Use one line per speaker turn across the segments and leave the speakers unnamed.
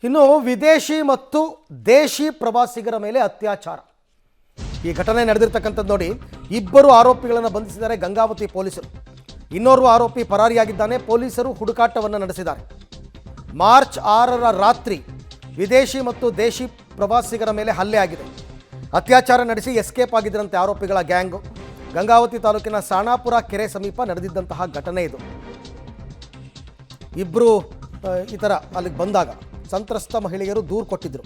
ಇನ್ನು ವಿದೇಶಿ ಮತ್ತು ದೇಶಿ ಪ್ರವಾಸಿಗರ ಮೇಲೆ ಅತ್ಯಾಚಾರ. ಈ ಘಟನೆ ನಡೆದಿರ್ತಕ್ಕಂಥದ್ದು ನೋಡಿ. ಇಬ್ಬರು ಆರೋಪಿಗಳನ್ನು ಬಂಧಿಸಿದ್ದಾರೆ ಗಂಗಾವತಿ ಪೊಲೀಸರು. ಇನ್ನೋರ್ವ ಆರೋಪಿ ಪರಾರಿಯಾಗಿದ್ದಾನೆ. ಪೊಲೀಸರು ಹುಡುಕಾಟವನ್ನು ನಡೆಸಿದ್ದಾರೆ. ಮಾರ್ಚ್ 6ರ ರಾತ್ರಿ ವಿದೇಶಿ ಮತ್ತು ದೇಶಿ ಪ್ರವಾಸಿಗರ ಮೇಲೆ ಹಲ್ಲೆ ಆಗಿದೆ. ಅತ್ಯಾಚಾರ ನಡೆಸಿ ಎಸ್ಕೇಪ್ ಆಗಿದ್ದರಂತೆ ಆರೋಪಿಗಳ ಗ್ಯಾಂಗು. ಗಂಗಾವತಿ ತಾಲೂಕಿನ ಸಾಣಾಪುರ ಕೆರೆ ಸಮೀಪ ನಡೆದಿದ್ದಂತಹ ಘಟನೆ ಇದು. ಇಬ್ಬರು ಈ ಥರ ಅಲ್ಲಿಗೆ ಬಂದಾಗ ಸಂತ್ರಸ್ತ ಮಹಿಳೆಯರು ದೂರು ಕೊಟ್ಟಿದ್ದರು.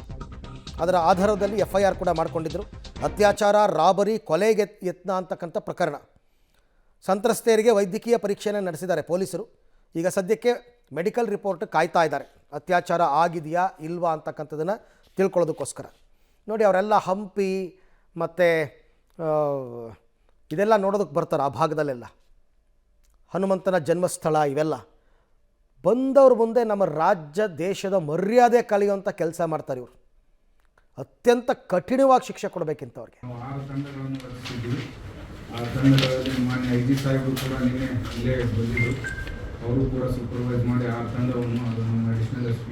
ಅದರ ಆಧಾರದಲ್ಲಿ FIR ಕೂಡ ಮಾಡಿಕೊಂಡಿದ್ದರು. ಅತ್ಯಾಚಾರ, ರಾಬರಿ, ಕೊಲೆಗೆ ಯತ್ನ ಅಂತಕ್ಕಂಥ ಪ್ರಕರಣ. ಸಂತ್ರಸ್ತೆಯರಿಗೆ ವೈದ್ಯಕೀಯ ಪರೀಕ್ಷೆಯನ್ನು ನಡೆಸಿದ್ದಾರೆ ಪೊಲೀಸರು. ಈಗ ಸದ್ಯಕ್ಕೆ ಮೆಡಿಕಲ್ ರಿಪೋರ್ಟ್ ಕಾಯ್ತಾ ಇದ್ದಾರೆ. ಅತ್ಯಾಚಾರ ಆಗಿದೆಯಾ ಇಲ್ವಾ ಅಂತಕ್ಕಂಥದ್ದನ್ನು ತಿಳ್ಕೊಳ್ಳೋದಕ್ಕೋಸ್ಕರ. ನೋಡಿ, ಅವರೆಲ್ಲ ಹಂಪಿ ಮತ್ತು ಇದೆಲ್ಲ ನೋಡೋದಕ್ಕೆ ಬರ್ತಾರೆ. ಆ ಭಾಗದಲ್ಲೆಲ್ಲ ಹನುಮಂತನ ಜನ್ಮಸ್ಥಳ ಇವೆಲ್ಲ ಬಂದವ್ರ ಮುಂದೆ ನಮ್ಮ ರಾಜ್ಯ ದೇಶದ ಮರ್ಯಾದೆ ಕಳೆಯುವಂಥ ಕೆಲಸ ಮಾಡ್ತಾರೆ ಇವರು. ಅತ್ಯಂತ ಕಠಿಣವಾಗಿ ಶಿಕ್ಷೆ ಕೊಡಬೇಕಿಂತವ್ರಿಗೆ.
6 ತಂಡಗಳನ್ನು ರಚಿಸಿದ್ವಿ. ಆ ತಂಡಗಳಲ್ಲಿ ಮಾನ್ಯ IG ಸಾಹೇಬರು ಕೂಡ ನಿನ್ನೆ ಇಲ್ಲೇ ಬಂದಿದ್ದರು. ಅವರು ಕೂಡ ಸೂಪರ್ವೈಸ್ ಮಾಡಿ ಆ ತಂಡವನ್ನು ಅದು ನಮ್ಮ ಅಡಿಷನಲ್ SP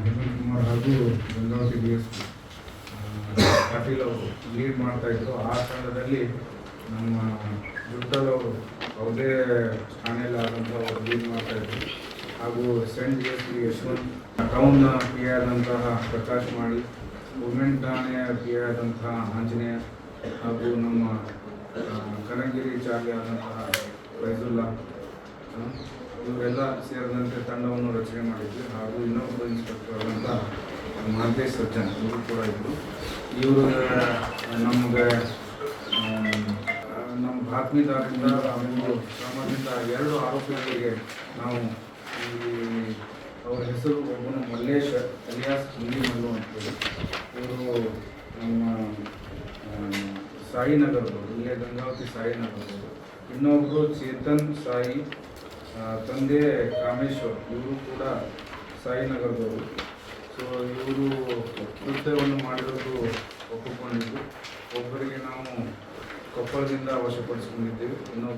ಹೇಮಂತ್ ಕುಮಾರ್ ಹಾಗೂ ಗಂಗಾವತಿ DSP ಪಾಟೀಲ್ ಅವರು ಲೀಡ್ ಮಾಡ್ತಾಯಿದ್ರು. ಆ ತಂಡದಲ್ಲಿ ನಮ್ಮ ವಿಠಲ್ ಅವರು ಅವ್ರದೇ ಠಾಣೆಯಲ್ಲಿ ಆದಂಥ ಅವರು ಲೀಡ್ ಮಾಡ್ತಾಯಿದ್ರು. ಹಾಗೂ ಸೆಂಟ್ DSP ಯಶವಂತ್, ಟೌನ್ PI ಆದಂತಹ ಪ್ರಕಾಶ್ ಮಾಡಿ, ವುಮೆನ್ ಠಾಣೆಯ PI ಆದಂತಹ ಆಂಜನೇಯ, ಹಾಗೂ ನಮ್ಮ ಕನಗಿರಿ ಚಾರ್ಜ್ ಆದಂತಹ ಫೈಜುಲ್ಲಾ, ಇವರೆಲ್ಲ ಸೇರಿದಂತೆ ತಂಡವನ್ನು ರಚನೆ ಮಾಡಿದ್ವಿ. ಹಾಗೂ ಇನ್ನೊಬ್ಬ ಇನ್ಸ್ಪೆಕ್ಟರ್ ಆದಂಥ ಮಹಂತೇಶ್ ಸಜ್ಜನ್ ಇವರು ಕೂಡ ಇದ್ದರು. ಇವರು ನಮಗೆ ನಮ್ಮ ಬಾತ್ಮೀದಾರರಿಂದ ಹಾಗೂ ಸಂಬಂಧಿತ 2 ಆರೋಪಿಗಳಿಗೆ ನಾವು ಅವರ ಹೆಸರು, ಒಬ್ಬನು ಮಲ್ಲೇಶ್ ಅಲಿಯಾಸ್ ಮಲ್ಲು ಅಂತೇಳಿ, ಇವರು ನಮ್ಮ ಸಾಯಿನಗರದವರು, ಇಲ್ಲೇ ಗಂಗಾವತಿ ಸಾಯಿನಗರದವರು. ಇನ್ನೊಬ್ಬರು ಚೇತನ್ ಸಾಯಿ, ತಂದೆ ಕಾಮೇಶ್ವರ್, ಇವರು ಕೂಡ ಸಾಯಿನಗರದವರು. ಸೊ ಇವರು ಕೃತ್ಯವನ್ನು ಮಾಡಿರೋದು ಒಪ್ಪಿಕೊಂಡಿದ್ದು. ಒಬ್ಬರಿಗೆ ನಾವು ಕೊಪ್ಪಳದಿಂದ ವಶಪಡಿಸ್ಕೊಂಡಿದ್ದೇವೆ. ಇನ್ನೊಬ್ಬ